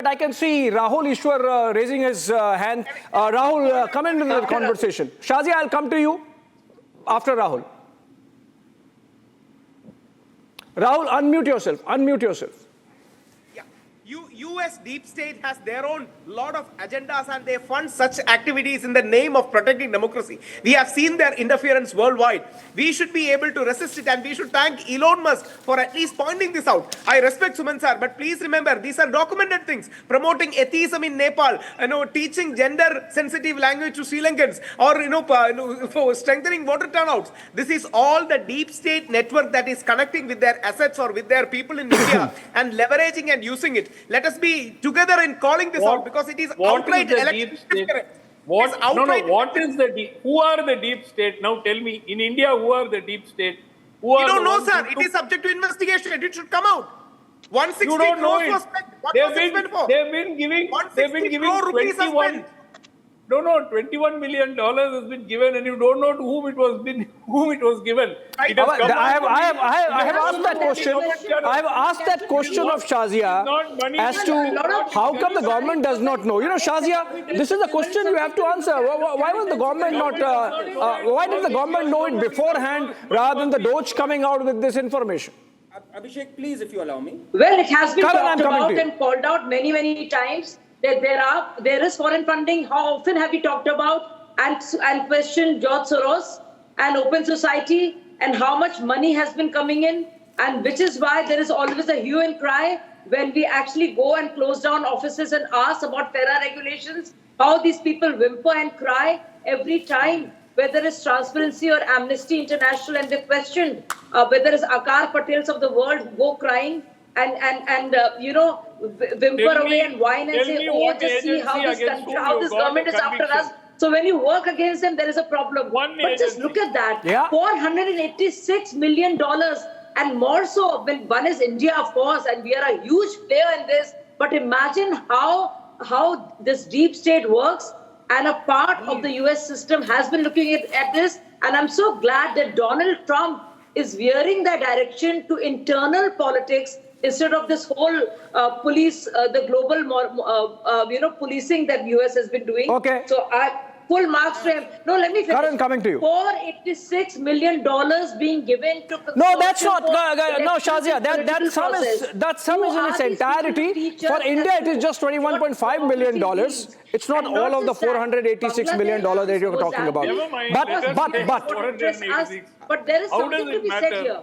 I can see Rahul Ishwar raising his hand. Rahul, come into the conversation. Shazia, I'll come to you after Rahul. Rahul, unmute yourself. Unmute yourself. US deep state has their own lot of agendas and they fund such activities in the name of protecting democracy. We have seen their interference worldwide. We should be able to resist it, and we should thank Elon Musk for at least pointing this out. I respect Suman sir, but please remember, these are documented things. Promoting atheism in Nepal, teaching gender-sensitive language to Sri Lankans, or for strengthening voter turnouts. This is all the deep state network that is connecting with their assets or with their people in India and leveraging and using it. Let us be together in calling this out, because it is outright election. What is the deep? Who are the deep state? Now tell me, in India, who are the deep state? We don't know, sir. It is subject to investigation. It should come out. 160 you don't know crores was spent. What they've was it spent for? They've been giving 21. No, $21 million has been given, and you don't know to whom it was given. I have asked that question. I have asked that question of Shazia as to how come the government does not know. Shazia, this is a question you have to answer. Why was the government not? Why did the government know it beforehand rather than the Doge coming out with this information? Abhishek, please, if you allow me. Well, it has been talked about and called out many times. That there is foreign funding. How often have we talked about and questioned George Soros and Open Society and how much money has been coming in, and which is why there is always a hue and cry when we actually go and close down offices and ask about FERA regulations, how these people whimper and cry every time, whether it's Transparency or Amnesty International, and they question whether it's Akar Patels of the world who go crying and whimper away and whine and say, oh, just see how this country, how this government is after us. So when you work against them, there is a problem. But just look at that, $486 million, and more so when one is India, of course, and we are a huge player in this. But imagine how this deep state works, and a part of the US system has been looking at this. And I'm so glad that Donald Trump is veering the direction to internal politics instead of this whole police, the global, policing that US has been doing. Okay. So full marks to him. No, let me finish. Karan, coming to you. $486 million being given to. No, that's not. No, Shazia, that sum is in its entirety. For India, it is just $21.5 million. It's not all of the $486 million that you're talking about. But there is something to be said here.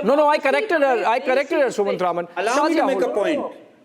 No, I corrected her, Sumant Raman. Allow me to make a point.